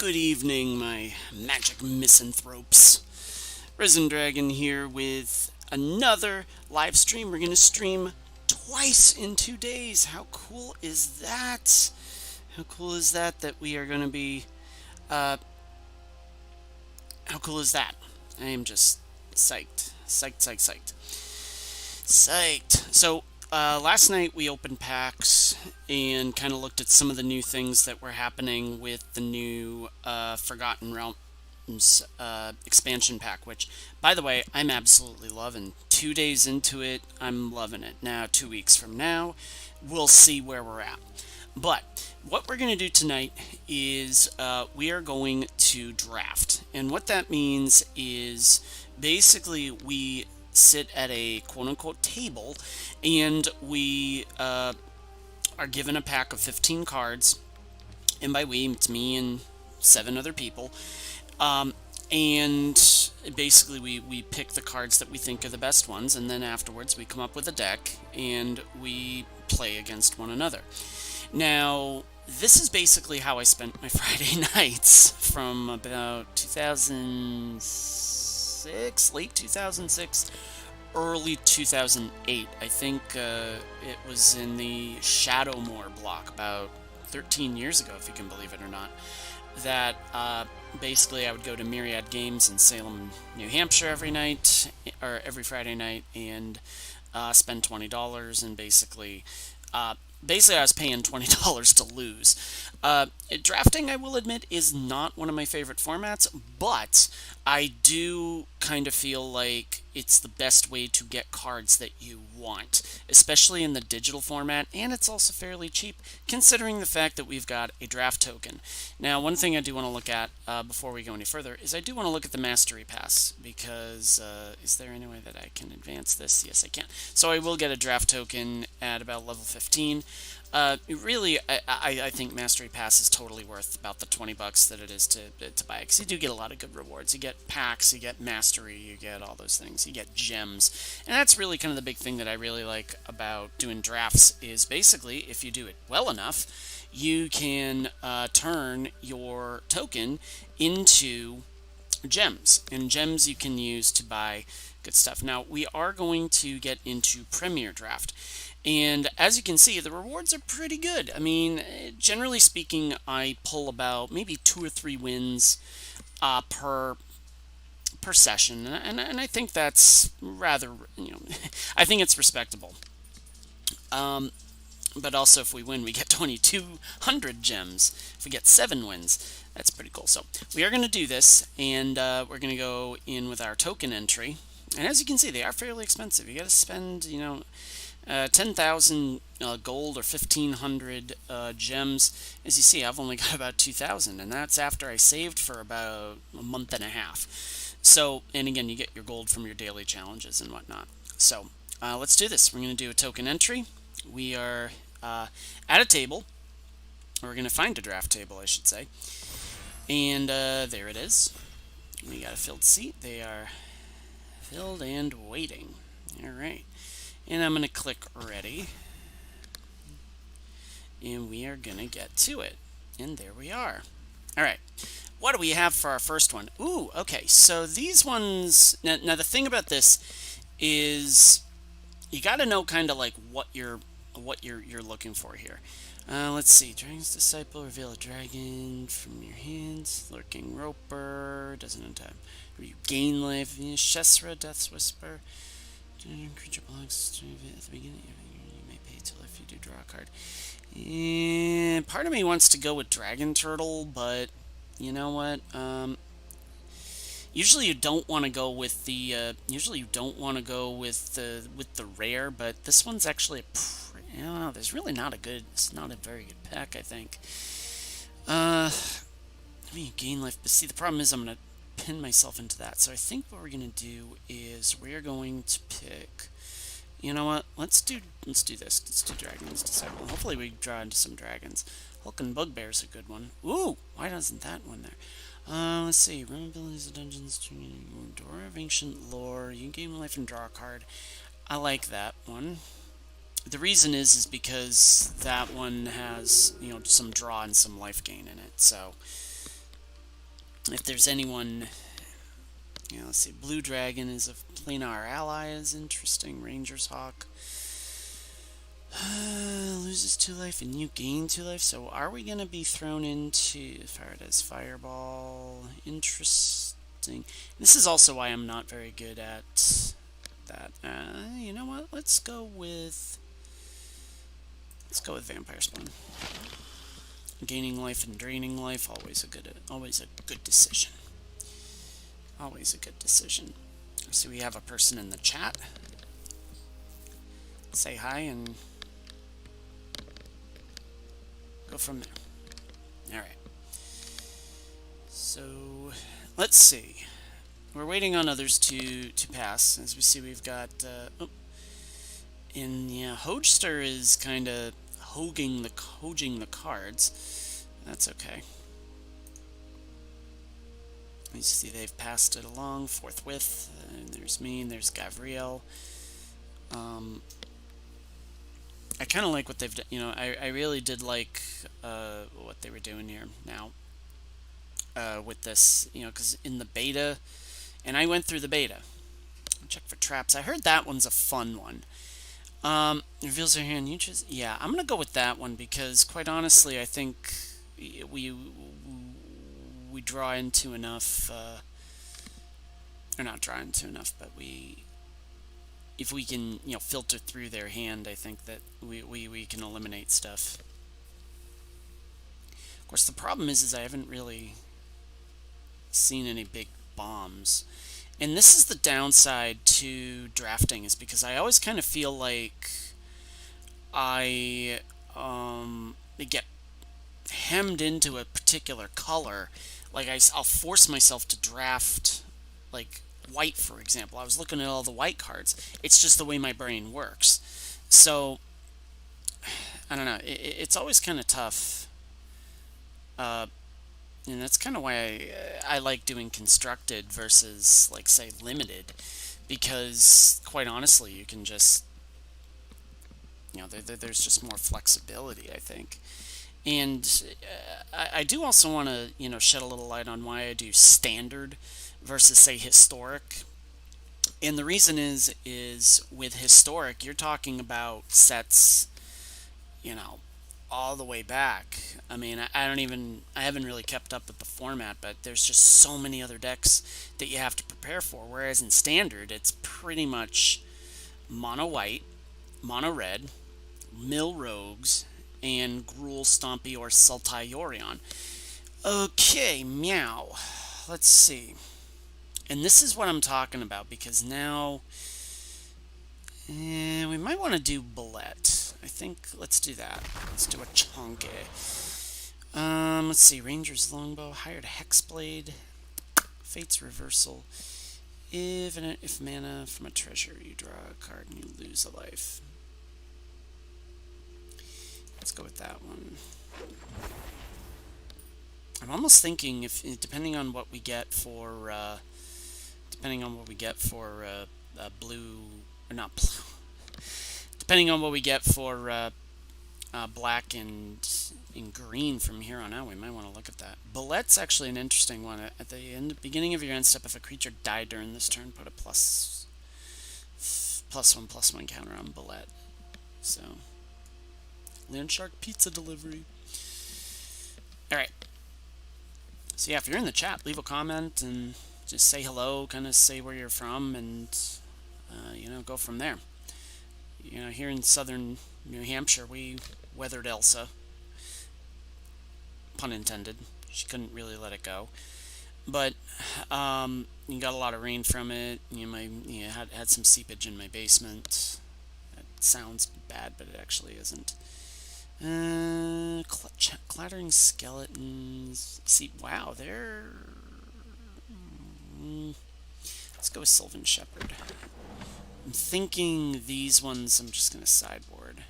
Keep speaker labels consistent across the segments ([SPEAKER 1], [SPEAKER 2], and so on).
[SPEAKER 1] Good evening, my magic misanthropes. Risen Dragon here with another live stream. We're going to stream twice in 2 days. How cool is that? How cool is that we are going to be... how cool is that? I am just psyched. Psyched. So, last night we opened packs and kind of looked at some of the new things that were happening with the new Forgotten Realms expansion pack, which, by the way, I'm absolutely loving. 2 days into it, I'm loving it. Now, 2 weeks from now, we'll see where we're at. But what we're going to do tonight is we are going to draft. And what that means is basically we sit at a quote-unquote table and we are given a pack of 15 cards. And by we, it's me and 7 other people. And basically we pick the cards that we think are the best ones, and then afterwards we come up with a deck and we play against one another. Now, this is basically how I spent my Friday nights from about 2006, late 2006, early 2008. I think it was in the Shadowmoor block about 13 years ago, if you can believe it or not, that basically I would go to Myriad Games in Salem, New Hampshire every night, or every Friday night, and spend $20, and basically I was paying $20 to lose. Drafting, I will admit, is not one of my favorite formats, but I do kind of feel like it's the best way to get cards that you want, especially in the digital format, and it's also fairly cheap, considering the fact that we've got a draft token. Now, one thing I do want to look at before we go any further is I do want to look at the Mastery Pass, because is there any way that I can advance this? Yes, I can. So I will get a draft token at about level 15. Really, I think Mastery Pass is totally worth about the $20 that it is to buy, because you do get a lot of good rewards. You get packs, you get Mastery, you get all those things, you get gems, and that's really kind of the big thing that I really like about doing drafts, is basically, if you do it well enough, you can turn your token into gems, and gems you can use to buy good stuff. Now, we are going to get into Premier Draft, and as you can see, the rewards are pretty good. I mean, generally speaking, I pull about maybe 2 or 3 wins per session, and I think that's rather, I think it's respectable. But also, if we win, we get 2,200 gems. If we get 7 wins, that's pretty cool. So we are going to do this, and we're going to go in with our token entry. And as you can see, they are fairly expensive. You got to spend, 10,000 gold or 1,500 gems. As you see, I've only got about 2,000, and that's after I saved for about a month and a half. So, and again, you get your gold from your daily challenges and whatnot. So, let's do this. We're going to do a token entry. We are at a table. We're going to find a draft table, I should say. And there it is. We got a filled seat. They are filled and waiting. All right. And I'm going to click ready. And we are going to get to it. And there we are. All right. What do we have for our first one? Ooh, okay. So these ones... Now the thing about this is you got to know kind of like what you're looking for here. Let's see. Dragon's Disciple, reveal a dragon from your hands. Lurking Roper, doesn't have you gain life. Shesra, Death's Whisper. Creature belongs to at the beginning. You may pay till if you do draw a card. And part of me wants to go with Dragon Turtle, but you know what? Usually you don't want to go with the with the rare, but this one's actually there's really not a very good pack, I think. I mean, gain life, but see, the problem is I'm gonna pin myself into that. So I think what we're gonna do is we're going to pick. You know what? Let's do this. Let's do Dragon's Disciple. Hopefully we draw into some dragons. Hulk and Bugbear's a good one. Ooh, why doesn't that one there? Let's see. Room abilities of dungeons, Door of Ancient Lore. You can gain life and draw a card. I like that one. The reason is because that one has, some draw and some life gain in it. So if there's anyone, let's see, Blue Dragon is a planar ally, is interesting. Ranger's Hawk loses 2 life and you gain 2 life. So are we going to be thrown into Farada's Fireball? Interesting. This is also why I'm not very good at that. You know what? Let's go with Vampire Spawn. Gaining life and draining life, always a good decision. Always a good decision. So we have a person in the chat. Say hi and go from there. Alright. So, let's see. We're waiting on others to pass. As we see, we've got... Hogester is kind of hoging the cards. That's okay. You see they've passed it along forthwith. And there's me, and there's Gavriel. I kind of like what they've done. I really did like what they were doing here now with this. Because in the beta, and I went through the beta. Check for traps. I heard that one's a fun one. Reveals their hand. You choose. Yeah, I'm gonna go with that one because, quite honestly, I think we draw into enough. Or not draw into enough, but if we can, filter through their hand, I think that we can eliminate stuff. Of course, the problem is I haven't really seen any big bombs. And this is the downside to drafting, is because I always kind of feel like I get hemmed into a particular color. Like I'll force myself to draft like white, for example. I was looking at all the white cards. It's just the way my brain works. So I don't know. It's always kind of tough. And that's kind of why I like doing constructed versus, like, say, limited. Because, quite honestly, you can just, there's just more flexibility, I think. And I do also want to, shed a little light on why I do standard versus, say, historic. And the reason is with historic, you're talking about sets, all the way back. I mean, I haven't really kept up with the format, but there's just so many other decks that you have to prepare for. Whereas in standard, it's pretty much mono white, mono red, mill rogues, and Gruul, Stompy, or Sultai Yorion. Okay, meow. Let's see. And this is what I'm talking about, because now we might want to do Bullet. I think let's do that. Let's do a chunky. Let's see. Ranger's Longbow, hired Hexblade, Fate's Reversal. If mana from a treasure, you draw a card and you lose a life. Let's go with that one. I'm almost thinking depending on what we get for blue, or not blue. Depending on what we get for black and green from here on out, we might want to look at that. Bullet's actually an interesting one. At the beginning of your end step, if a creature died during this turn, put a +1/+1 counter on Bullet. So, Landshark Pizza Delivery. Alright. So yeah, if you're in the chat, leave a comment and just say hello, kind of say where you're from, and go from there. Here in southern New Hampshire, we weathered Elsa. Pun intended. She couldn't really let it go. But you got a lot of rain from it. Had some seepage in my basement. That sounds bad, but it actually isn't. Clattering skeletons. See, wow, they're... Let's go with Sylvan Shepherd. I'm thinking these ones I'm just going to sideboard.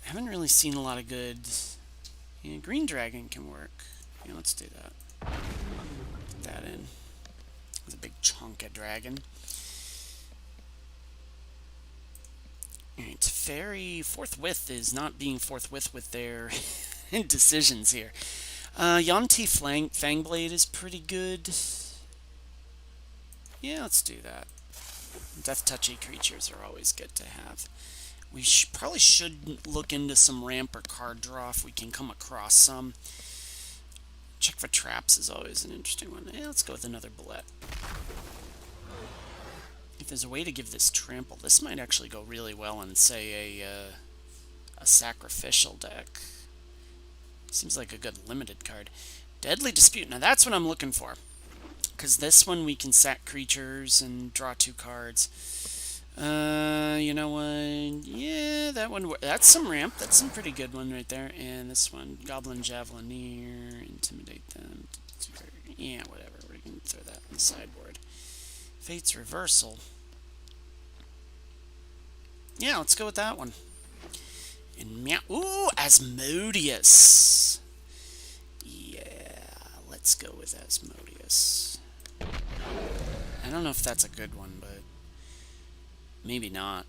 [SPEAKER 1] I haven't really seen a lot of good... Green Dragon can work. Let's do that. Put that in. It's a big chunk of dragon. Alright, Fairy forthwith is not being forthwith with their decisions here. Yanti Fangblade is pretty good. Yeah, let's do that. Death touchy creatures are always good to have. We probably should look into some ramp or card draw if we can come across some. Check for traps is always an interesting one. Yeah, let's go with another bullet. If there's a way to give this trample, this might actually go really well in, say, a sacrificial deck. Seems like a good limited card. Deadly Dispute. Now that's what I'm looking for. Because this one we can sack creatures and draw 2 cards. You know what? Yeah, that one. That's some ramp. That's some pretty good one right there. And this one, Goblin Javelineer, intimidate them. Yeah, whatever. We're gonna throw that on the sideboard. Fate's Reversal. Yeah, let's go with that one. And meow. Ooh, Asmodeus. Yeah, let's go with Asmodeus. I don't know if that's a good one, but maybe not.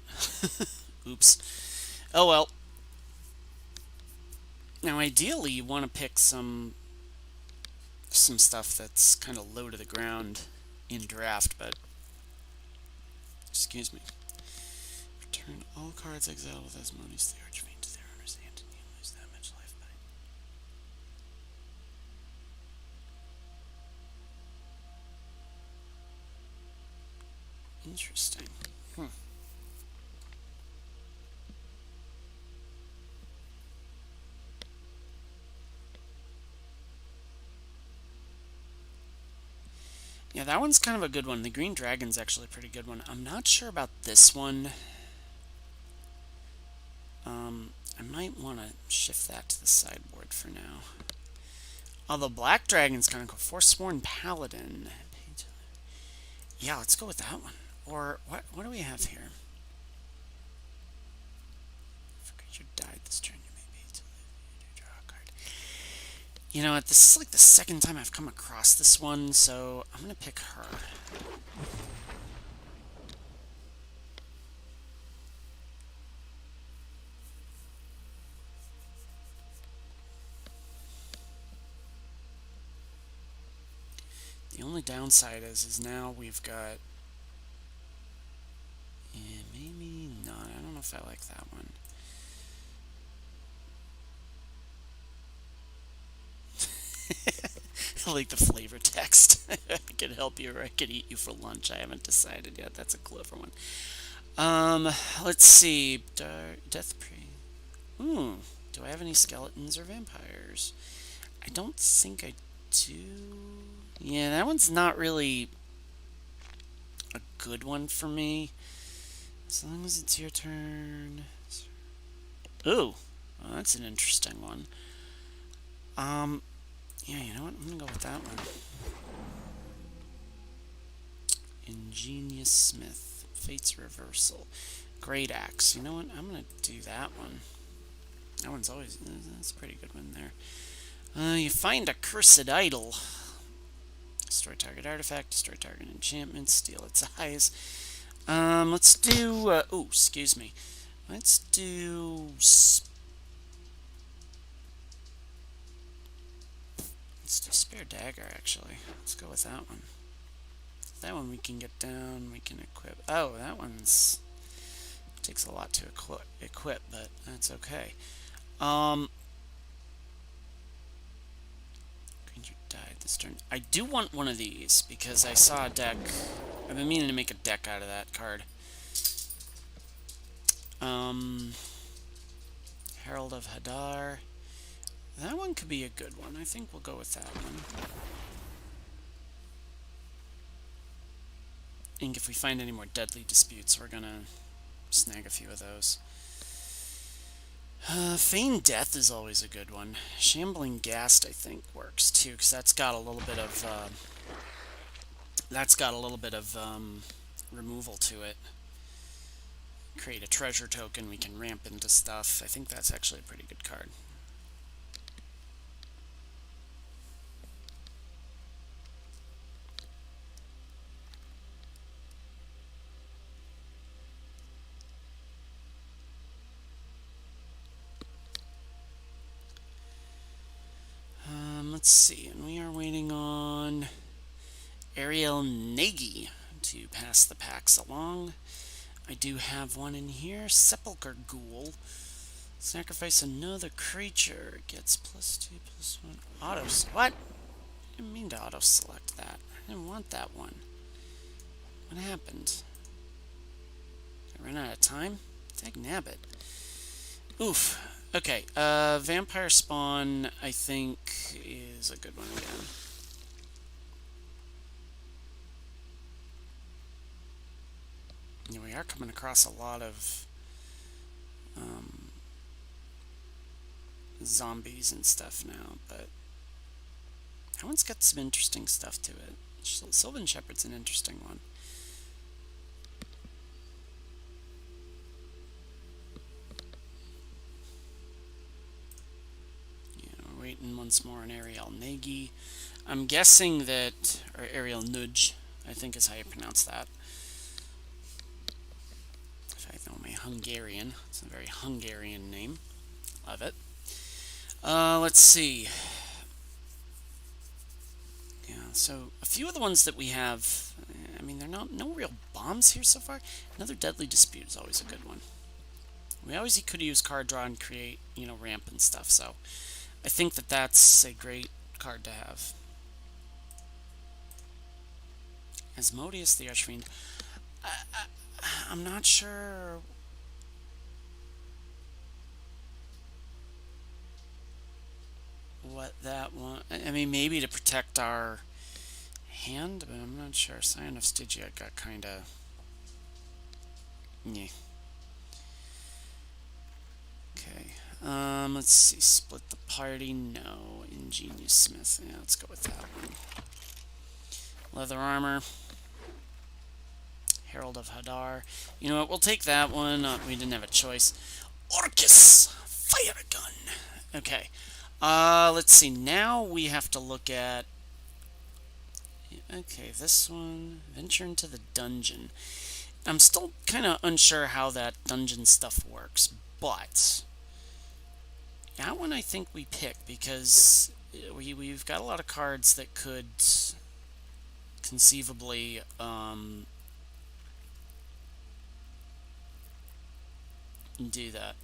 [SPEAKER 1] Oops. Oh well. Now, ideally, you want to pick some stuff that's kind of low to the ground in draft, but excuse me. Return all cards exiled with Asmodeus the Archfiend to their owner's hand, and you lose that much life back. Interesting. Yeah, that one's kind of a good one. The Green Dragon's actually a pretty good one. I'm not sure about this one. I might want to shift that to the sideboard for now. Although Black Dragon's kind of cool. Forsworn Paladin. Yeah, let's go with that one. Or, what do we have here? If a creature died this turn, you may be to draw a card. You know what, this is like the second time I've come across this one, so I'm going to pick her. The only downside is now we've got... Yeah, maybe not. I don't know if I like that one. I like the flavor text. I could help you or I could eat you for lunch. I haven't decided yet. That's a clever one. Let's see. Death Prey. Do I have any skeletons or vampires? I don't think I do. Yeah, that one's not really a good one for me. As long as it's your turn. Ooh, well, that's an interesting one. Yeah, you know what? I'm gonna go with that one. Ingenious Smith. Fate's Reversal. Great Axe. You know what? I'm gonna do that one. That one's always... That's a pretty good one there. You find a Cursed Idol. Destroy target artifact, destroy target enchantment, steal its eyes. Let's do... oh, excuse me. Let's do... Let's do Spare Dagger, actually. Let's go with that one. That one we can get down, we can equip. Oh, that one's... Takes a lot to equip, but that's okay. Creature died this turn. I do want one of these, because I saw a deck... I've been meaning to make a deck out of that card. Herald of Hadar. That one could be a good one. I think we'll go with that one. I think if we find any more Deadly Disputes, we're gonna snag a few of those. Feigned Death is always a good one. Shambling Ghast, I think, works too, because that's got a little bit of removal to it. Create a treasure token, we can ramp into stuff. I think that's actually a pretty good card. Let's let's see. And we are waiting on Ariel Nagy to pass the packs along. I do have one in here. Sepulchre Ghoul. Sacrifice another creature. Gets +2/+1. Auto. What? I didn't mean to auto select that. I didn't want that one. What happened? Did I run out of time? Dagnabbit. Oof. Okay. Vampire Spawn, I think, is a good one again. Yeah, we are coming across a lot of zombies and stuff now, but that one's got some interesting stuff to it. Sylvan Shepherd's an interesting one. Yeah, we're waiting once more on Ariel Nagy. I'm guessing that, or Ariel Nudge, I think is how you pronounce that. If I know my Hungarian, it's a very Hungarian name. Love it. Let's see. Yeah, so a few of the ones that we have, I mean, they're no real bombs here so far. Another Deadly Dispute is always a good one. We always could use card draw and create, ramp and stuff, so I think that that's a great card to have. Asmodeus the Archfiend. I'm not sure what that one... I mean, maybe to protect our hand, but I'm not sure. Scion of Stygia got kind of... yeah. Okay. Let's see. Split the party. No. Ingenious Smith. Yeah, let's go with that one. Leather armor. Herald of Hadar. You know what? We'll take that one. We didn't have a choice. Orcus! Fire gun! Okay. Let's see. Now we have to look at... okay, this one. Venture into the dungeon. I'm still kind of unsure how that dungeon stuff works, but that one I think we pick because we've got a lot of cards that could conceivably do that.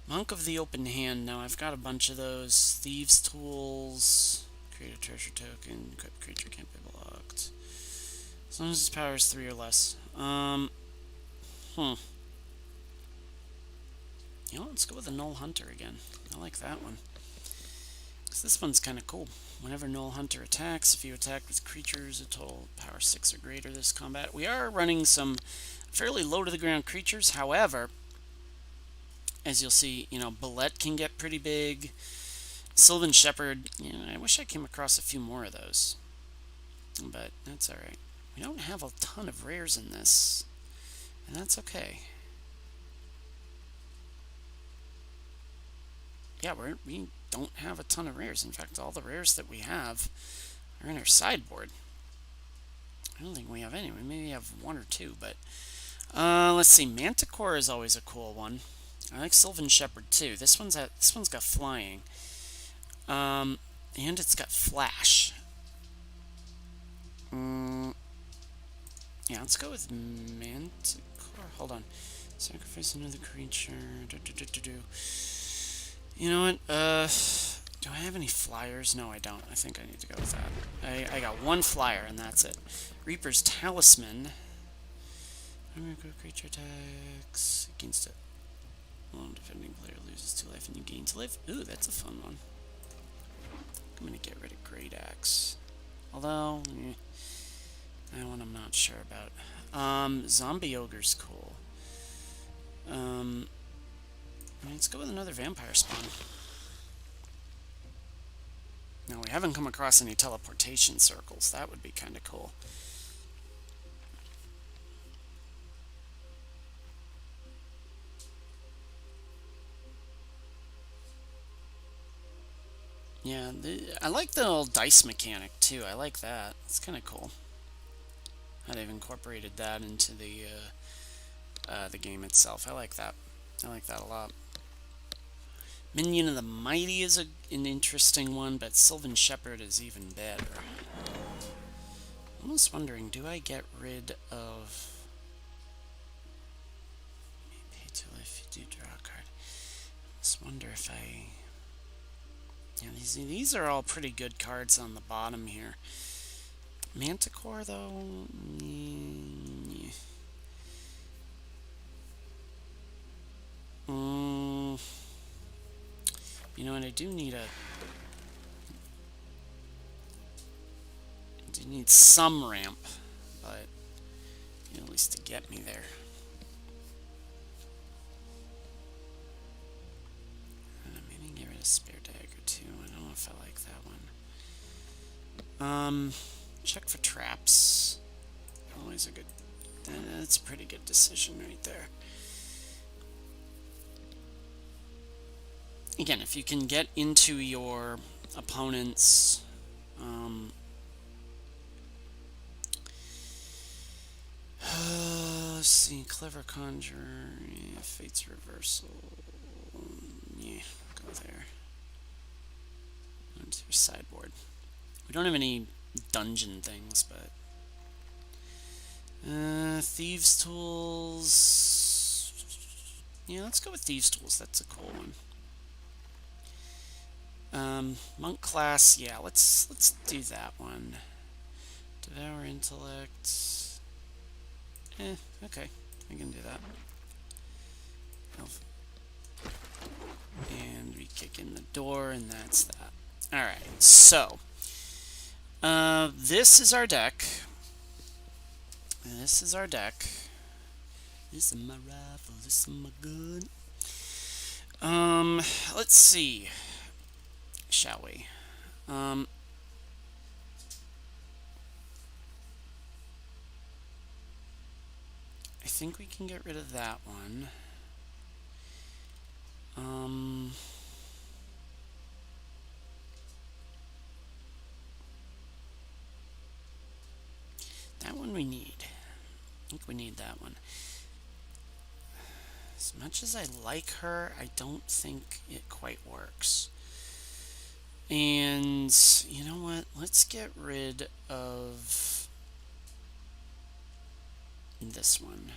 [SPEAKER 1] Monk of the Open Hand. Now I've got a bunch of those. Thieves' Tools. Create a treasure token. Equip creature can't be blocked. As long as its power is 3 or less. You know, let's go with the Null Hunter again. I like that one. Because this one's kind of cool. Whenever Null Hunter attacks, if you attack with creatures a total power 6 or greater this combat. We are running some fairly low to the ground creatures. However, as you'll see, Bullet can get pretty big. Sylvan Shepherd, I wish I came across a few more of those. But that's alright. We don't have a ton of rares in this. And that's okay. Yeah, we don't have a ton of rares. In fact, all the rares that we have are in our sideboard. I don't think we have any. We maybe have 1 or 2, but... let's see. Manticore is always a cool one. I like Sylvan Shepherd too. This one's got flying. And it's got flash. Yeah, let's go with Manticore. Hold on. Sacrifice another creature. You know what? Do I have any flyers? No, I don't. I think I need to go with that. I got 1 flyer, and that's it. Reaper's Talisman. Creature attacks against it. Lone defending player loses 2 life and you gain 2 life. Ooh, that's a fun one. I'm gonna get rid of Great Axe. Although, that one I'm not sure about. Zombie Ogre's cool. Let's go with another Vampire Spawn. Now, we haven't come across any teleportation circles. That would be kind of cool. Yeah, I like the old dice mechanic, too. I like that. It's kind of cool how they've incorporated that into the game itself. I like that. I like that a lot. Minion of the Mighty is an interesting one, but Sylvan Shepherd is even better. I'm almost wondering, do I get rid of... Pay 2 life, you do draw a card. I just wonder if I... Yeah, these are all pretty good cards on the bottom here. Manticore, though... You know what, I do need some ramp, but you know, at least to get me there. Maybe get rid of Spare Dagger too. I don't know if I like that one. Check for traps. Always a good... That's a pretty good decision right there. Again, if you can get into your opponent's let's see, Clever Conjure, yeah, Fate's Reversal, yeah, go there. Onto your sideboard. We don't have any dungeon things, but Thieves' Tools. Yeah, let's go with Thieves' Tools. That's a cool one. Monk class, yeah, let's do that one. Devour Intellect. Okay, I can do that. And we kick in the door, and that's that. Alright, so this is our deck. This is our deck. This is my rifle, this is my gun. Let's see. Shall we? I think we can get rid of that one. That one we need. I think we need that one. As much as I like her, I don't think it quite works. And you know what? Let's get rid of this one.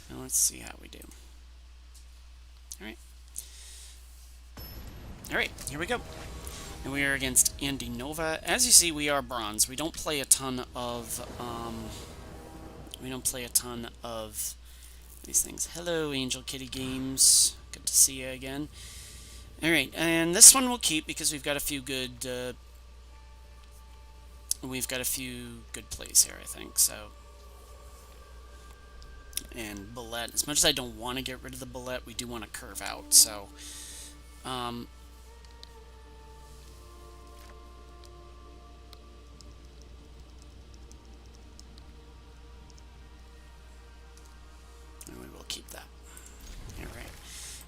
[SPEAKER 1] And let's see how we do. Alright. Alright, here we go. And we are against Andy Nova. As you see, we are bronze. We don't play a ton of these things. Hello, Angel Kitty Games. Good to see you again. Alright, and this one we'll keep because we've got a few good plays here, I think. So, and Bullet. As much as I don't want to get rid of the Bullet, we do want to curve out. So, and we will keep that. Alright,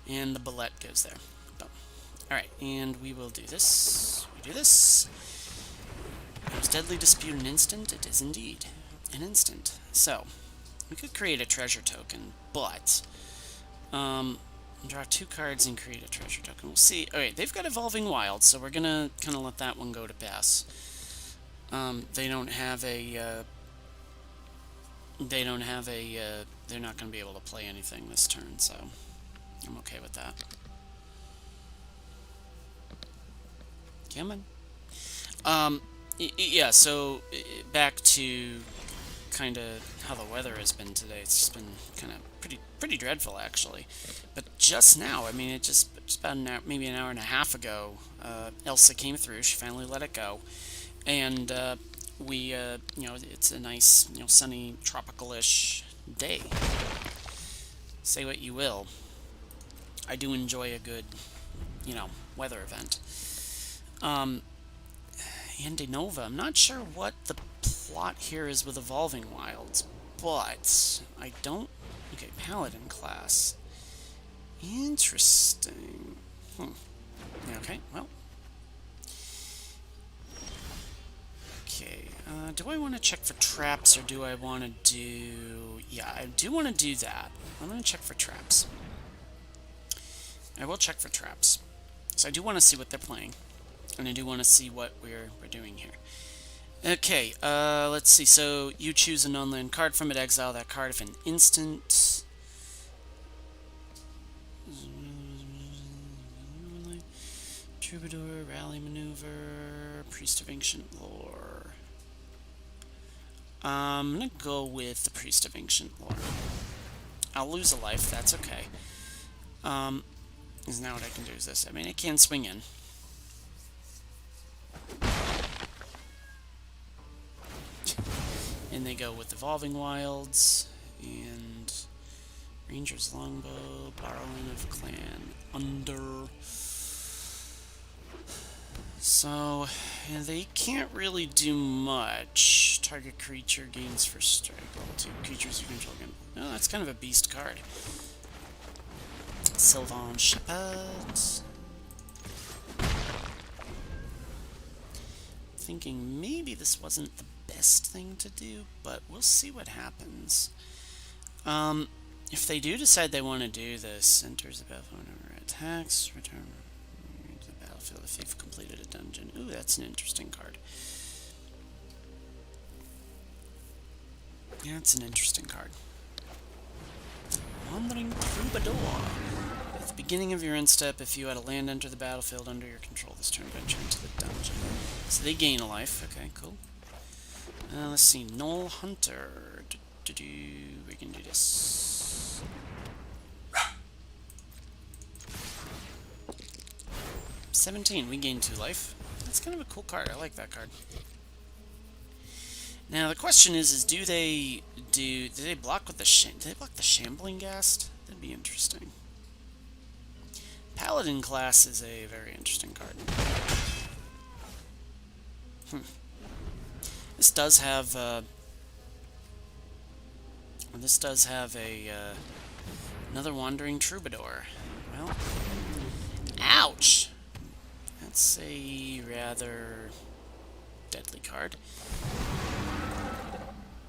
[SPEAKER 1] and the Bullet goes there. Alright, and we will do this. We do this. Is Deadly Dispute an instant? It is indeed an instant. So, we could create a treasure token, but draw 2 cards and create a treasure token. We'll see. Alright, they've got Evolving Wild, so we're gonna kind of let that one go to pass. They don't have a... they're not gonna be able to play anything this turn, so I'm okay with that. Come on. Yeah, so back to kind of how the weather has been today. It's just been kind of pretty dreadful, actually. But just now, I mean, it just about maybe an hour and a half ago, Elsa came through. She finally let it go, and you know, it's a nice, you know, sunny, tropical-ish day. Say what you will, I do enjoy a good, you know, weather event. Andy Nova, I'm not sure what the plot here is with Evolving Wilds, but I don't... Okay, Paladin class. Interesting. Okay, well. Okay, do I want to check for traps, or do I want to do... Yeah, I do want to do that. I'm going to check for traps. I will check for traps. So I do want to see what they're playing. And I do want to see what we're doing here. Okay, let's see. So you choose a non-land card from it, exile that card if an instant. Troubadour, Rally Maneuver, Priest of Ancient Lore. I'm gonna go with the Priest of Ancient Lore. I'll lose a life, that's okay. Because now what I can do is this. I mean, it can swing in. And they go with Evolving Wilds, and Ranger's Longbow, Borrowing of Clan, Under. So, yeah, they can't really do much. Target creature gains first strike. Level 2 creatures you control again. Oh, that's kind of a beast card. Sylvan Shepherd. Thinking maybe this wasn't the best thing to do, but we'll see what happens. If they do decide they want to do this, enters the battlefield whenever it attacks, return to the battlefield if you've completed a dungeon. Ooh, that's an interesting card. Yeah, it's an interesting card. Wandering Troubadour. At the beginning of your end step, if you had a land enter the battlefield under your control this turn, venture into the dungeon. So they gain a life. Okay, cool. Let's see. Knoll Hunter. We can do this. $17. We gain 2 life. That's kind of a cool card. I like that card. Now the question is do they block with the Shambling Ghast? That'd be interesting. Paladin class is a very interesting card. This does have another Wandering Troubadour. Well, ouch. That's a rather deadly card.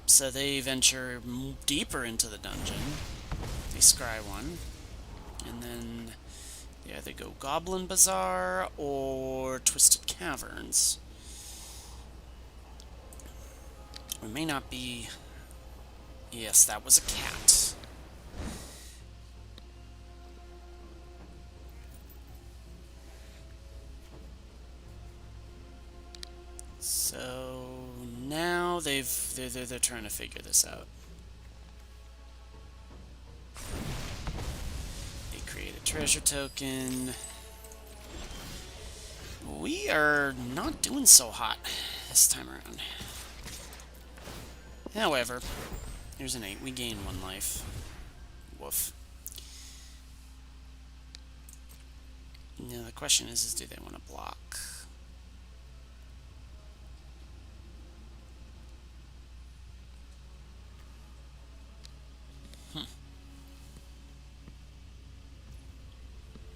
[SPEAKER 1] So they venture deeper into the dungeon. They scry one. And then they either go Goblin Bazaar or Twisted Caverns. It may not be... Yes, that was a cat. So now they're trying to figure this out. They create a treasure token. We are not doing so hot this time around. However, here's an 8. We gain 1 life. Woof. Now the question is do they want to block?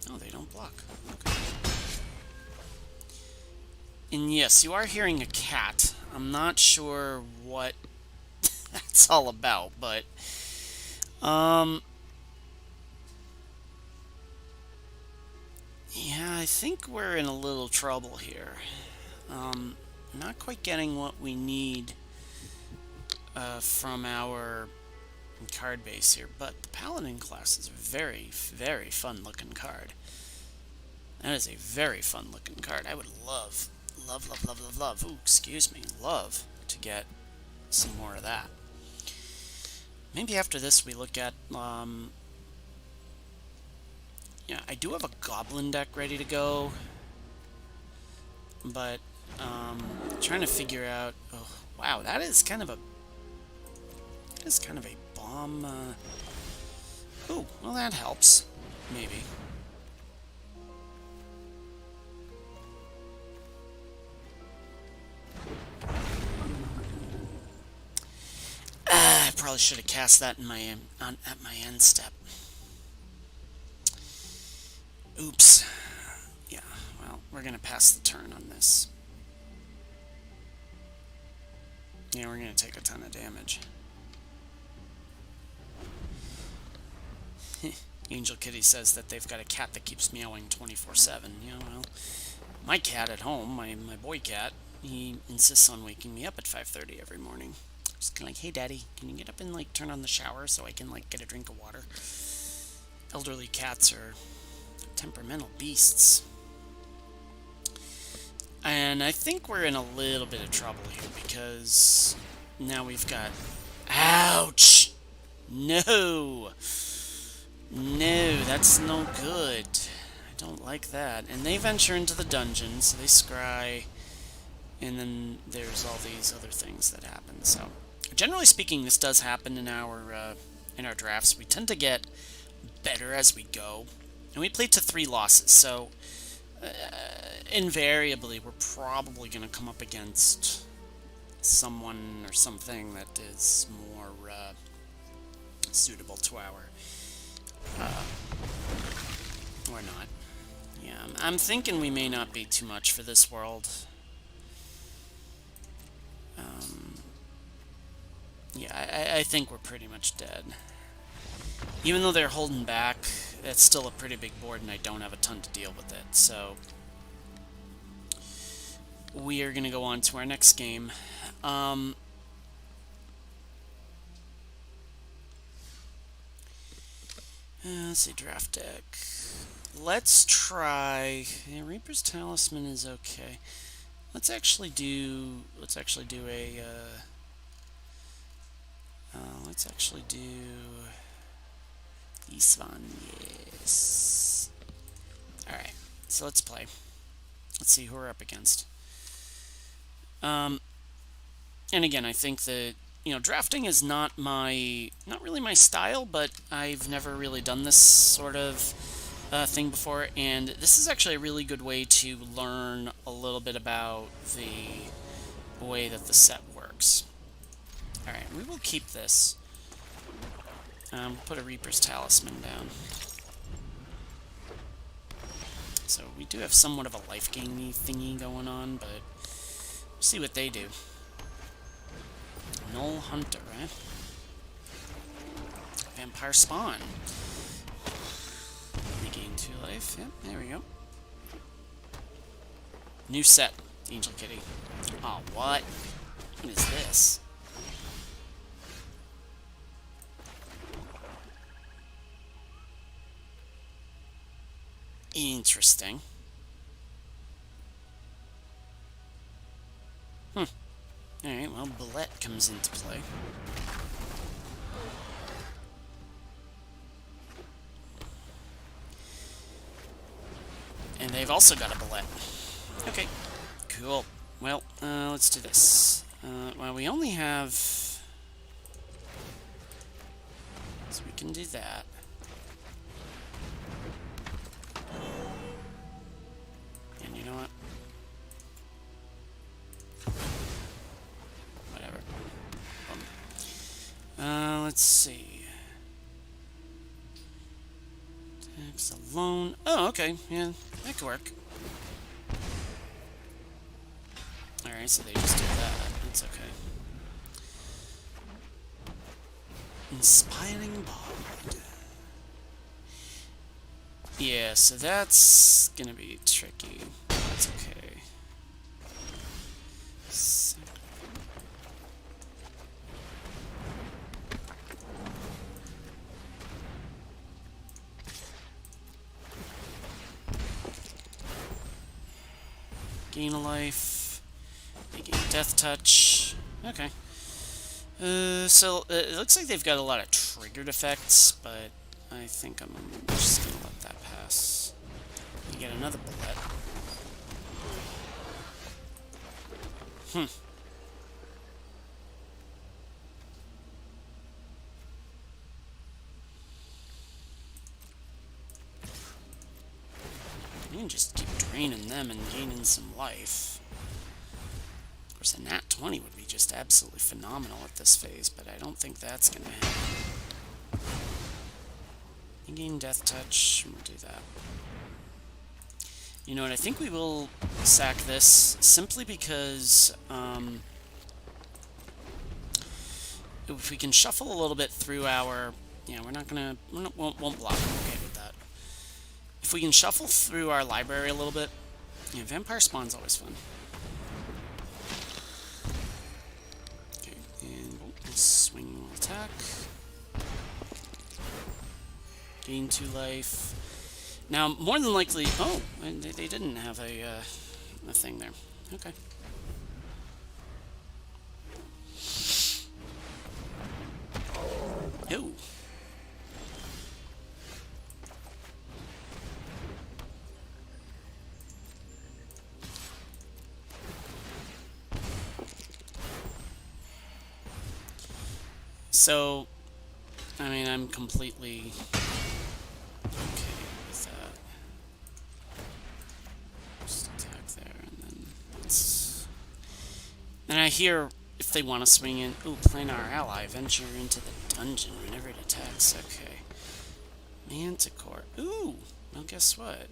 [SPEAKER 1] Oh, they don't block. Okay. And yes, you are hearing a cat. I'm not sure what that's all about, but yeah, I think we're in a little trouble here. Not quite getting what we need from our card base here, but the Paladin class is a very, very fun looking card. That is a very fun looking card. I would love, ooh, excuse me, love to get some more of that. Maybe after this we look at, yeah, I do have a Goblin deck ready to go, but trying to figure out, oh, wow, that is kind of a bomb, ooh, well that helps, maybe. I probably should have cast that in my at my end step. Oops. Yeah, well, we're gonna pass the turn on this. Yeah, we're gonna take a ton of damage. Angel Kitty says that they've got a cat that keeps meowing 24/7. Yeah, well, my cat at home, my boy cat, he insists on waking me up at 5:30 every morning. Just kind of like, hey, Daddy, can you get up and like turn on the shower so I can like get a drink of water? Elderly cats are temperamental beasts. And I think we're in a little bit of trouble here because now we've got... Ouch! No! No, that's no good. I don't like that. And they venture into the dungeon, so they scry, and then there's all these other things that happen. So, generally speaking, this does happen in our drafts. We tend to get better as we go, and we played to 3 losses, so invariably we're probably going to come up against someone or something that is more suitable to our or not. Yeah, I'm thinking we may not be too much for this world. Yeah, I think we're pretty much dead. Even though they're holding back, it's still a pretty big board, and I don't have a ton to deal with it. So we are going to go on to our next game. Let's see, draft deck. Let's try... Yeah, Reaper's Talisman is okay. Let's actually do a... let's actually do this one, yes. Alright, so let's play. Let's see who we're up against. And again, I think that, you know, drafting is not really my style, but I've never really done this sort of thing before, and this is actually a really good way to learn a little bit about the way that the set works. Alright, we will keep this. Put a Reaper's Talisman down. So we do have somewhat of a life gain thingy going on, but we'll see what they do. Null Hunter, right? Vampire Spawn. They gain 2 life. Yep, there we go. New set, Angel Kitty. Oh, what? What is this? Interesting. Alright, well, Bullet comes into play. And they've also got a Bullet. Okay, cool. Well, let's do this. Well, we only have... So we can do that. And you know what? Whatever. Let's see. Tax alone. Oh, okay. Yeah, that could work. Alright, so they just do that. That's okay. Inspiring Bard. Yeah, so that's gonna be tricky. That's okay. Gain a life. They gain Death Touch. Okay. So it looks like they've got a lot of triggered effects, but I think I'm just gonna let that pass. You get another Bullet. You can just keep draining them and gaining some life. Of course, a nat 20 would be just absolutely phenomenal at this phase, but I don't think that's going to happen. You gain Death Touch, and we'll do that. You know what, I think we will sack this, simply because, if we can shuffle a little bit through our... Yeah, we're not going to... won't block. Okay. if we can shuffle through our library a little bit, yeah, Vampire Spawn's always fun. Okay, and we'll swing, we'll attack. Gain 2 life. Now, more than likely... Oh, they didn't have a thing there. Okay. Ooh. So, I mean, I'm completely okay with that. Just attack there, and then let's... And I hear if they want to swing in... Ooh, planar ally, venture into the dungeon whenever it attacks. Okay. Manticore. Ooh! Well, guess what?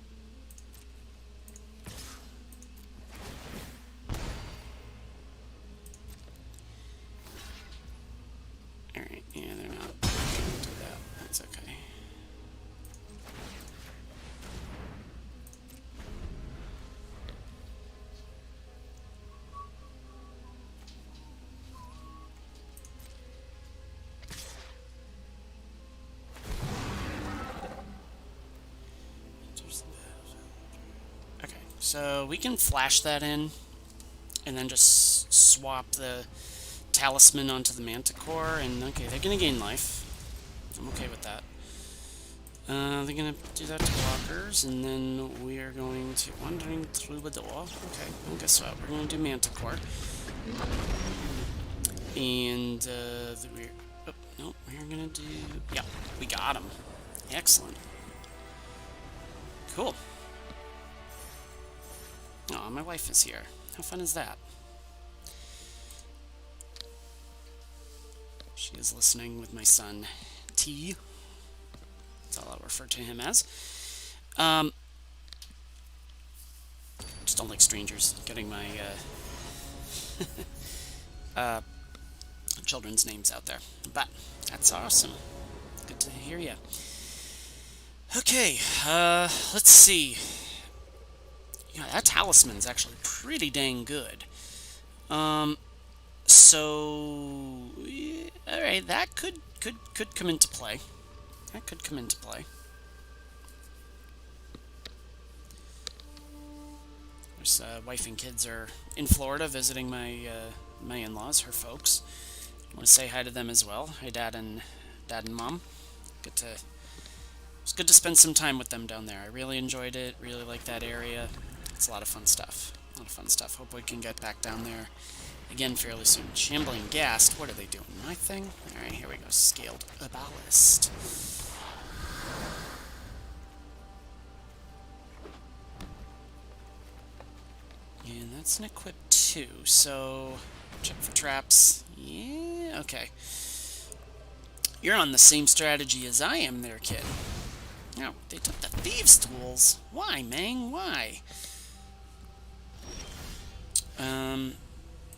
[SPEAKER 1] Alright, yeah, they're not going to do that. That's okay. Okay, so we can flash that in and then just swap the talisman onto the Manticore, and okay, they're gonna gain life. I'm okay with that. They're gonna do that to blockers, and then we are going to wandering through the door. Okay, well, guess what? We're gonna do Manticore, and oh, no, we're gonna do. Yeah, we got him. Excellent. Cool. Oh, my wife is here. How fun is that? She is listening with my son, T. That's all I'll refer to him as. Just don't like strangers getting my children's names out there. But that's awesome. Good to hear you. Okay, let's see. Yeah, that talisman's actually pretty dang good. So, yeah, all right, that could come into play. That could come into play. Of course, wife and kids are in Florida visiting my my in-laws, her folks. I want to say hi to them as well. Hi, Dad and Mom. It's good to spend some time with them down there. I really enjoyed it. Really like that area. It's a lot of fun stuff. A lot of fun stuff. Hope we can get back down there again fairly soon. Shambling Ghast. What are they doing? My thing? Alright, here we go. Scaled Ballast. And that's an equip too, so check for traps. Yeah, okay. You're on the same strategy as I am there, kid. No, they took the Thieves' Tools. Why, Mang? Why?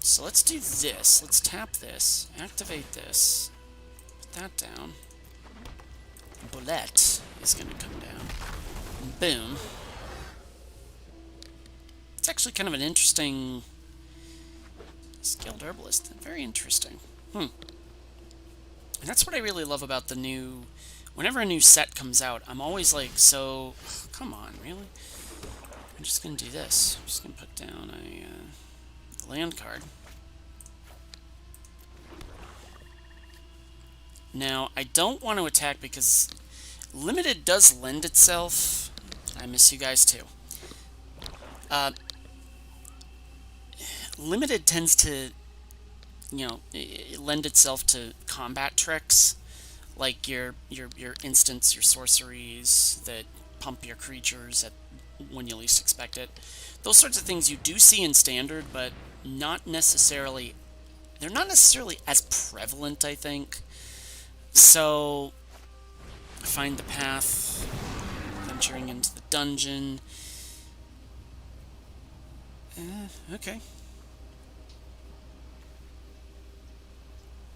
[SPEAKER 1] So let's do this. Let's tap this. Activate this. Put that down. Bullet is going to come down. Boom. It's actually kind of an interesting... Skilled Herbalist. Very interesting. And that's what I really love about the new... Whenever a new set comes out, I'm always like, so... Oh, come on, really? I'm just going to do this. I'm just going to put down a land card. Now, I don't want to attack because Limited does lend itself... I miss you guys too. Limited tends to, you know, lend itself to combat tricks, like your instants, your sorceries that pump your creatures at when you least expect it. Those sorts of things you do see in Standard, but not necessarily. They're not necessarily as prevalent, I think. So, find the path, venturing into the dungeon. Okay.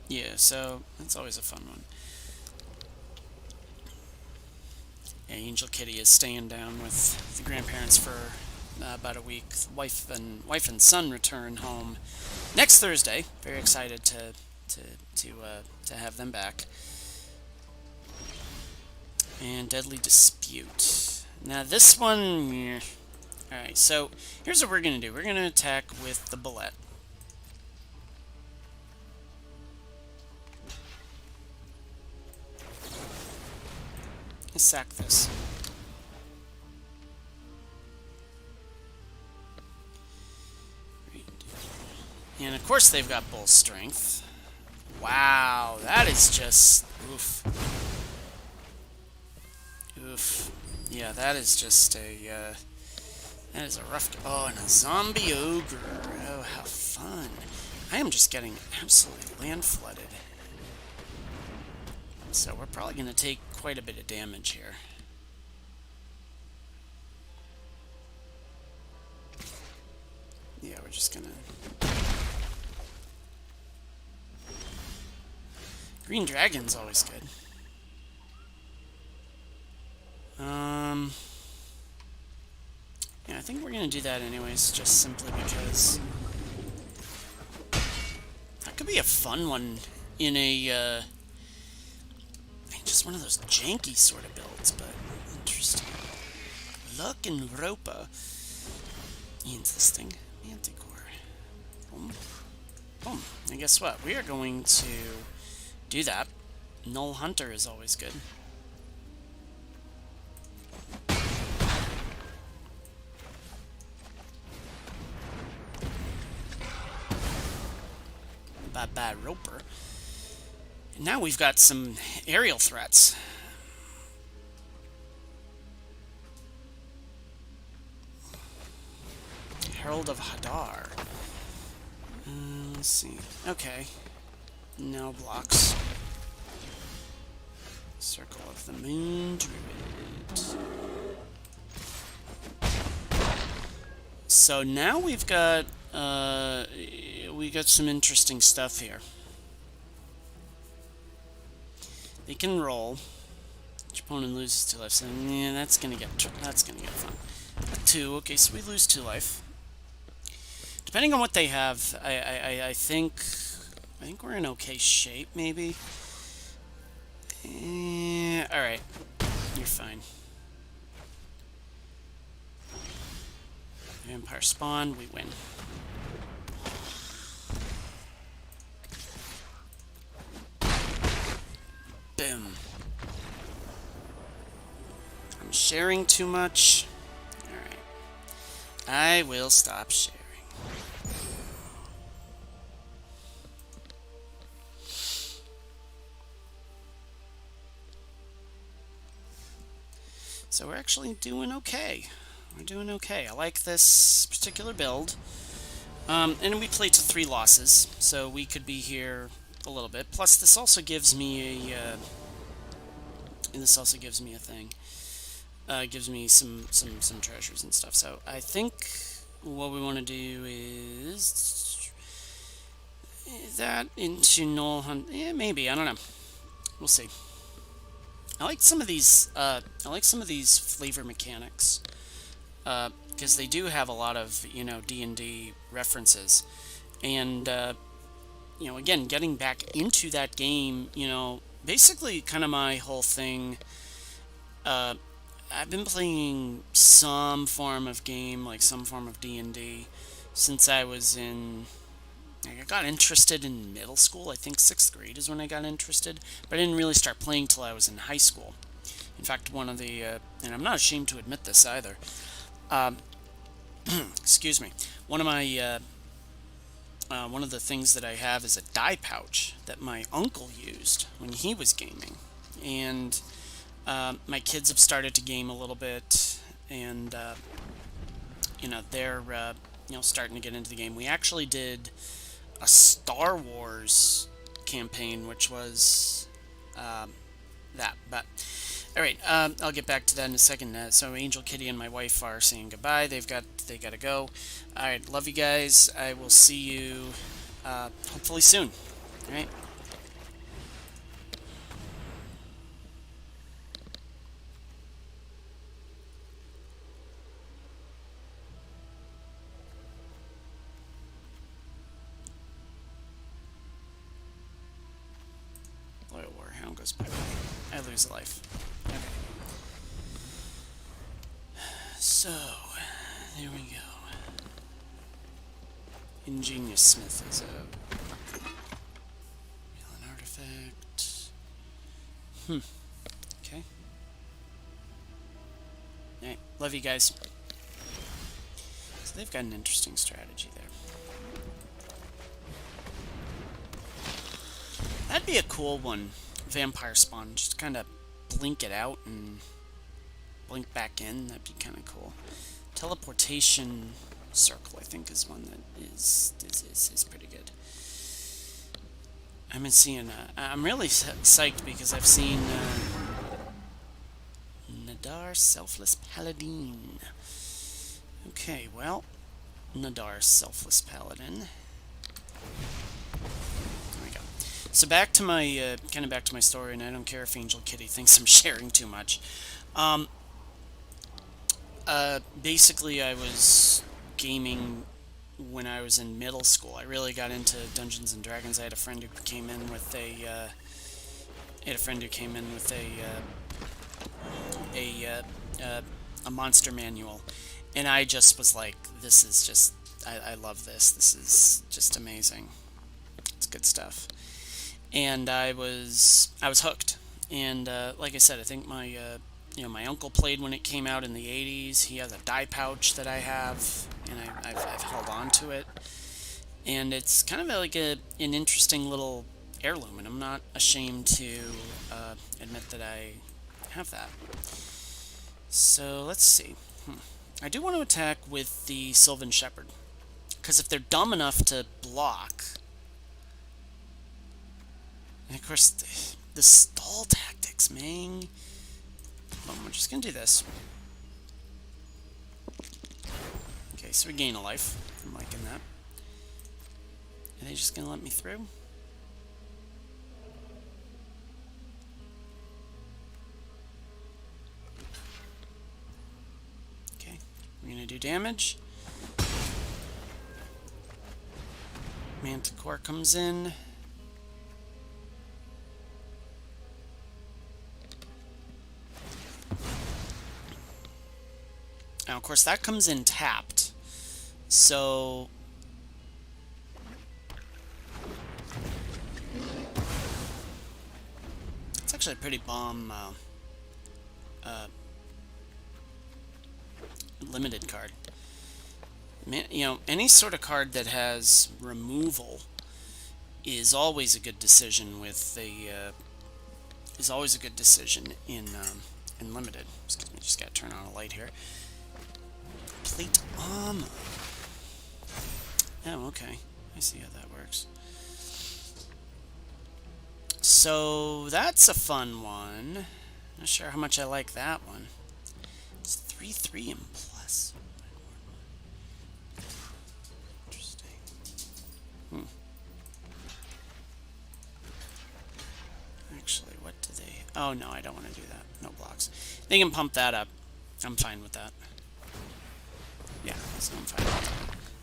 [SPEAKER 1] Yeah, so that's always a fun one. Yeah, Angel Kitty is staying down with the grandparents for about a week. Wife and son return home next Thursday. Very excited to have them back. And Deadly Dispute. Now this one, yeah. Alright, so here's what we're going to do. We're going to attack with the bullet. Let's sack this. And of course they've got bull strength. Wow, that is just... oof. Oof. Yeah, that is just a... that is a rough... oh, and a zombie ogre. Oh, how fun. I am just getting absolutely land flooded. So we're probably going to take quite a bit of damage here. Yeah, we're just going to... Green Dragon's always good. Yeah, I think we're going to do that anyways, just simply because... that could be a fun one in a, just one of those janky sort of builds, but interesting. Luck and Ropa. Interesting. Manticore. Boom. Boom. And guess what? We are going to do that. Null Hunter is always good. Bad Roper. And now we've got some aerial threats. Herald of Hadar. Let's see. Okay. No blocks. Circle of the Moon Druid. So now we've got some interesting stuff here. They can roll. Each opponent loses 2 life. So yeah, that's gonna get fun. 2. Okay, so we lose 2 life. Depending on what they have, I think we're in okay shape. Maybe. All right, you're fine. Vampire spawn. We win. Boom. I'm sharing too much. Alright. I will stop sharing. So we're actually doing okay. We're doing okay. I like this particular build. And we played to 3 losses, so we could be here a little bit. Plus, this also gives me a thing. Gives me some treasures and stuff. So I think what we want to do is that into Null Hunt. Yeah, maybe. I don't know. We'll see. I like some of these. Flavor mechanics because they do have a lot of D&D references, and again, getting back into that game, basically kind of my whole thing. I've been playing some form of game, like some form of D&D, since I was in... I got interested in middle school. I think 6th grade is when I got interested, but I didn't really start playing till I was in high school. In fact, one of the... and I'm not ashamed to admit this either. Excuse me. One of my... one of the things that I have is a die pouch that my uncle used when he was gaming. And my kids have started to game a little bit, and they're starting to get into the game. We actually did a Star Wars campaign, which was that. But all right, I'll get back to that in a second. So Angel Kitty and my wife are saying goodbye. They got to go. All right, love you guys. I will see you hopefully soon. All right. goes by. I lose a life. Okay. So, there we go. Ingenious Smith is a real an artifact. Okay. Alright, love you guys. So they've got an interesting strategy there. That'd be a cool one. Vampire spawn. Just kind of blink it out and blink back in. That'd be kind of cool. Teleportation circle, I think, is one that is pretty good. I've been seeing. I'm really psyched because I've seen Nadar Selfless Paladin. Okay, well, Nadar Selfless Paladin. So back to my back to my story, and I don't care if Angel Kitty thinks I'm sharing too much. Basically, I was gaming when I was in middle school. I really got into Dungeons and Dragons. I had a friend who came in with a monster manual, and I just was like, "This is just, I love this. This is just amazing. It's good stuff." And I was hooked. And like I said, I think my my uncle played when it came out in the 80s. He has a die pouch that I have, and I've held on to it. And it's kind of like an interesting little heirloom, and I'm not ashamed to admit that I have that. So let's see. I do want to attack with the Sylvan Shepherd, because if they're dumb enough to block, and of course the stall tactics, man. Well, we're just gonna do this. Okay, so we gain a life. I'm liking that. Are they just gonna let me through? Okay, we're gonna do damage. Manticore comes in. Now, of course, that comes in tapped, so it's actually a pretty bomb limited card. Any sort of card that has removal is always a good decision with the in limited. Excuse me, just gotta turn on a light here. Plate armor. Oh, okay. I see how that works. So that's a fun one. Not sure how much I like that one. It's 3/3 and plus. Interesting. Actually, what do they... Oh, no, I don't want to do that. No blocks. They can pump that up. I'm fine with that. Yeah, so I'm fine with that.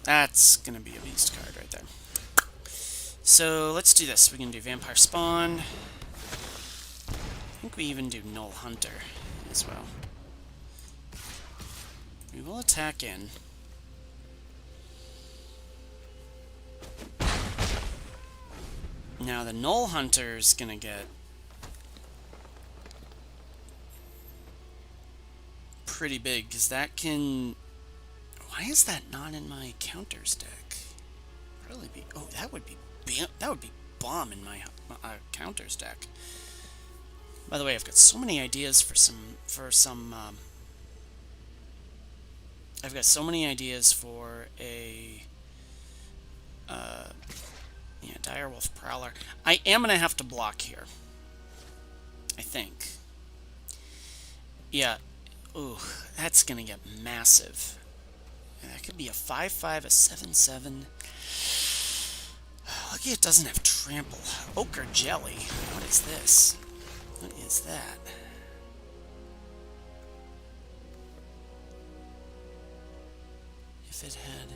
[SPEAKER 1] That's going to be a beast card right there. So let's do this. We can do Vampire Spawn. I think we even do Null Hunter as well. We will attack in. Now the Null Hunter is going to get pretty big, because that can... Why is that not in my counters deck? Really be... Oh, that would be bomb in my counters deck. By the way, I've got so many ideas I've got so many ideas for a Direwolf Prowler. I am gonna have to block here, I think. Yeah. Ooh, that's gonna get massive. That could be a 5/5, a 7/7. Lucky it doesn't have trample. Ochre jelly. What is this? What is that? If it had...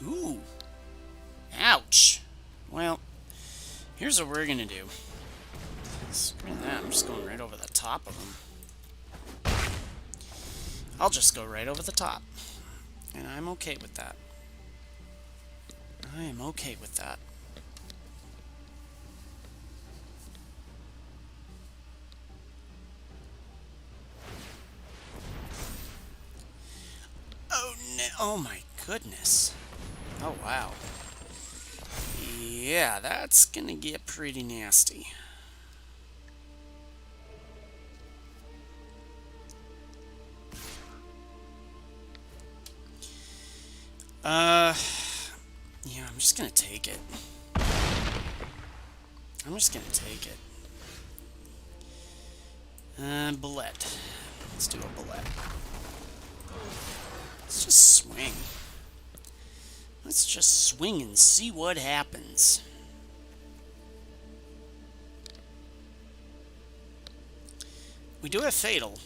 [SPEAKER 1] Ooh. Ouch. well, here's what we're gonna do. Screw that, I'm just going right over the top of them. I'll just go right over the top. And I'm okay with that. I am okay with that. Oh no! Oh my goodness! Oh wow! Yeah, that's gonna get pretty nasty. Yeah, I'm just gonna take it. I'm just gonna take it. Bullet. Let's do a bullet. Let's just swing. Let's just swing and see what happens. We do have Fatal.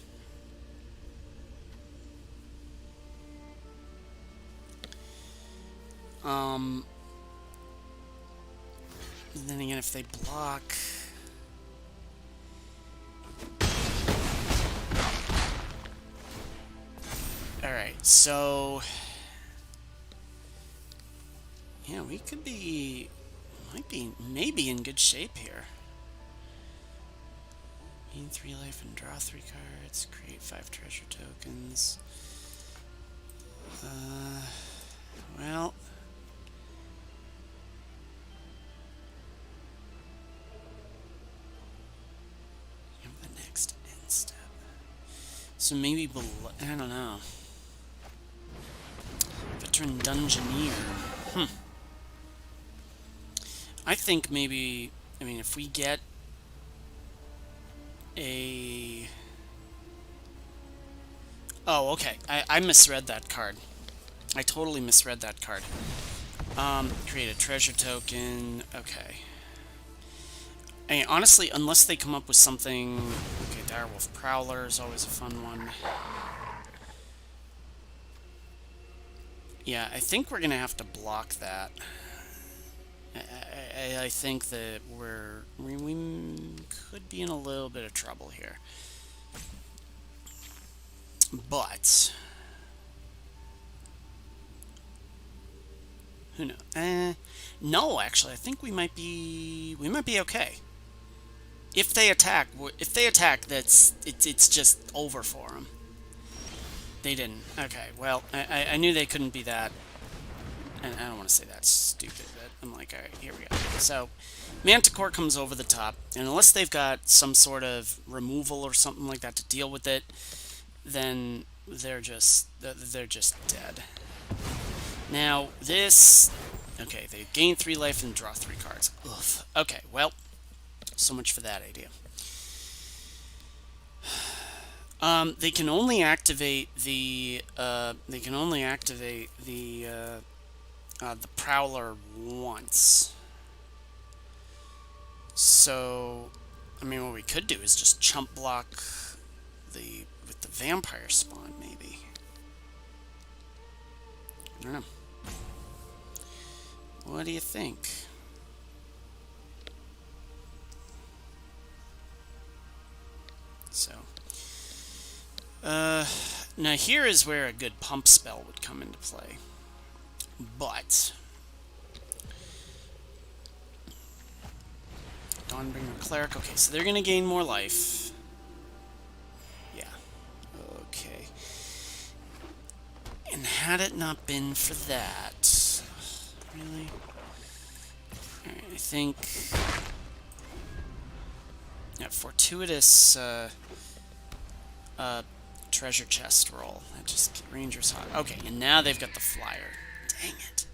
[SPEAKER 1] Then again, if they block... Alright, so... Yeah, we could be... maybe in good shape here. Gain 3 life and draw 3 cards. Create 5 treasure tokens. Well... the next end step. So maybe I don't know. Veteran Dungeoneer. I think maybe, I mean, if we get a... Oh, okay. I misread that card. I totally misread that card. Create a treasure token. Okay. I mean, honestly, unless they come up with something... Okay, Direwolf Prowler is always a fun one. Yeah, I think we're going to have to block that. I think that we could be in a little bit of trouble here. But... who knows? No, actually, I think we might be okay. If they attack, it's just over for them. They didn't. Okay, well, I knew they couldn't be that. And I don't want to say that's stupid, but I'm like, alright, here we go. So, Manticore comes over the top, and unless they've got some sort of removal or something like that to deal with it, then they're just dead. Now, this... Okay, they gain 3 life and draw 3 cards. Oof. Okay, well, so much for that idea. They can only activate the Prowler once. So, I mean, what we could do is just chump block with the Vampire Spawn, maybe. I don't know. What do you think? So, now here is where a good pump spell would come into play. But Dawnbringer Cleric. Okay, so they're gonna gain more life. Yeah. Okay. And had it not been for that, really, right, I think. Yeah, fortuitous treasure chest roll. That just Ranger's hot. Okay, and now they've got the flyer. Dang it.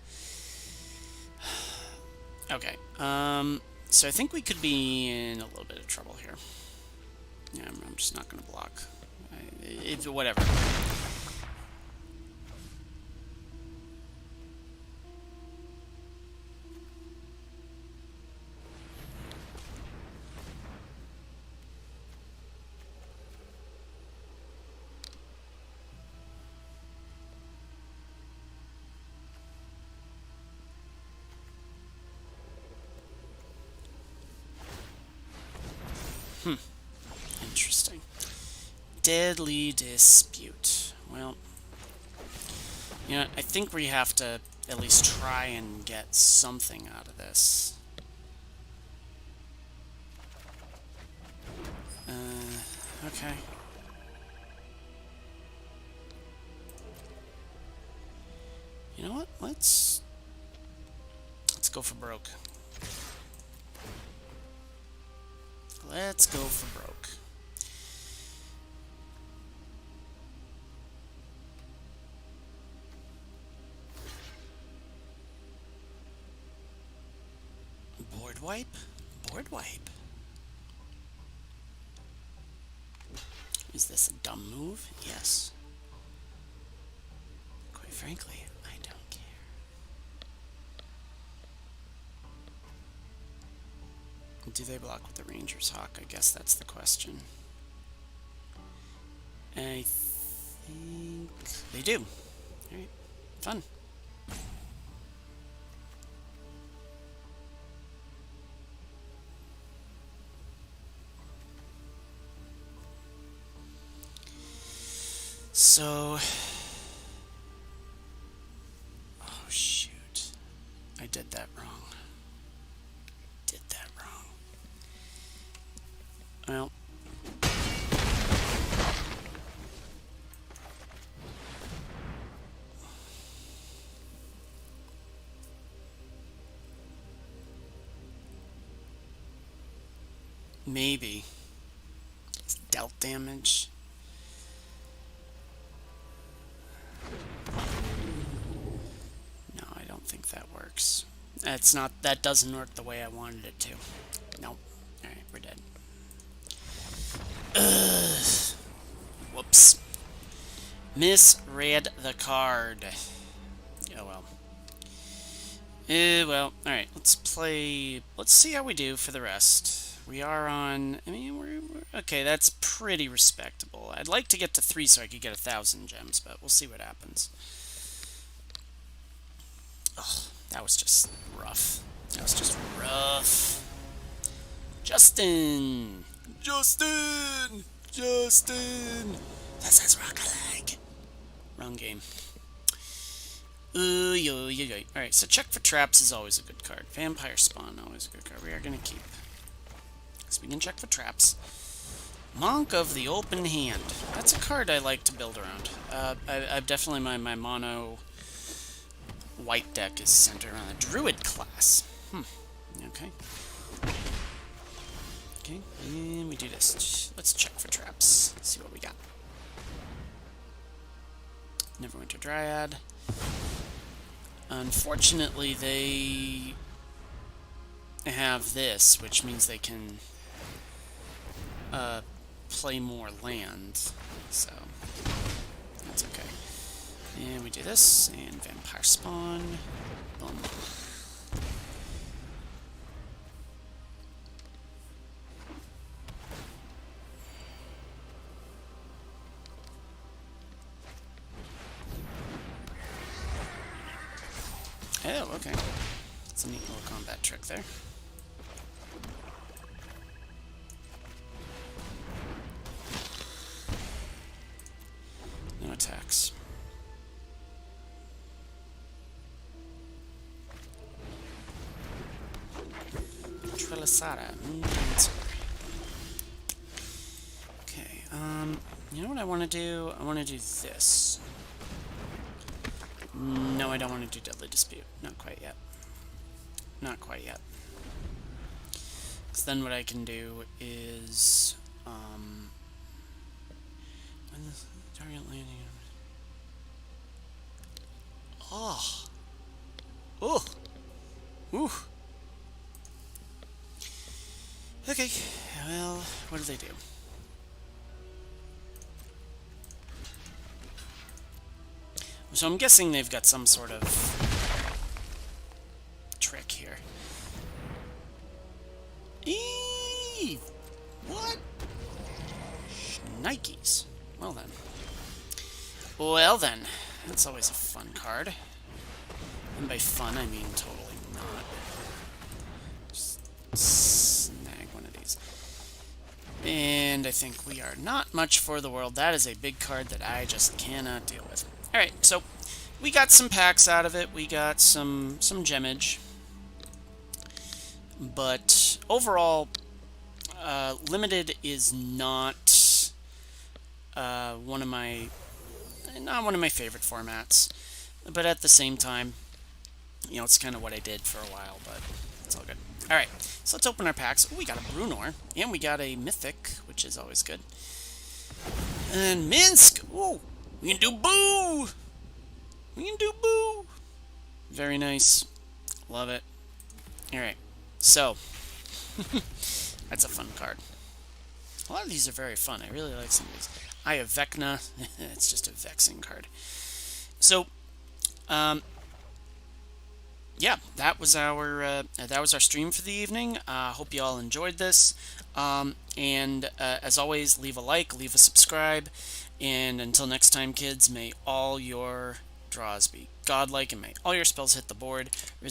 [SPEAKER 1] Okay, so I think we could be in a little bit of trouble here. Yeah, I'm just not going to block. Whatever. Deadly Dispute. Well, you know, I think we have to at least try and get something out of this. Okay. You know what? Let's go for broke. Let's go for broke. Board wipe? Board wipe. Is this a dumb move? Yes. Quite frankly, I don't care. Do they block with the Ranger's Hawk? I guess that's the question. I think they do. Alright, fun. So, oh shoot, I did that wrong. Well, maybe it's dealt damage. No, I don't think that works. That doesn't work the way I wanted it to. Nope. Alright, we're dead. Whoops. Misread the card. Oh well. Well, alright, let's see how we do for the rest. We are on, I mean, we're okay, that's pretty respectable. I'd like to get to 3 so I could get 1,000 gems, but we'll see what happens. Oh, that was just rough. That was just rough. Justin! This is rock-a-leg. Wrong game. Alright, so check for traps is always a good card. Vampire Spawn, always a good card. We are going to keep. So we can check for traps. Monk of the Open Hand. That's a card I like to build around. I've definitely, my mono white deck is centered around the Druid class. Okay. Okay, and we do this. Let's check for traps. Let's see what we got. Neverwinter Dryad. Unfortunately, they have this, which means they can play more land, so that's okay. And we do this, and Vampire Spawn. Boom. Oh, okay. That's a neat little combat trick there. No attacks. Trelisada. Okay, you know what I want to do? I want to do this. No, I don't want to do Deadly Dispute. Not quite yet. Not quite yet. Because then what I can do is, when the target landing... Oh! Oh! Ooh! Okay, well, what do they do? So I'm guessing they've got some sort of trick here. Eee! What? Nikes. Well then. Well then. That's always a fun card. And by fun, I mean totally not. Just snag one of these. And I think we are not much for the world. That is a big card that I just cannot deal with. Alright, so we got some packs out of it. We got some gemage. But overall, limited is not one of my favorite formats. But at the same time, you know, it's kind of what I did for a while, but it's all good. Alright, so let's open our packs. Ooh, we got a Brunor, and we got a Mythic, which is always good. And Minsk! Ooh, we can do Boo! We can do Boo! Very nice. Love it. Alright, so, that's a fun card. A lot of these are very fun. I really like some of these. I have Vecna. It's just a vexing card. So, yeah, that was our stream for the evening. Hope you all enjoyed this. As always, leave a like, leave a subscribe, and until next time, kids, may all your draws be godlike, and may all your spells hit the board.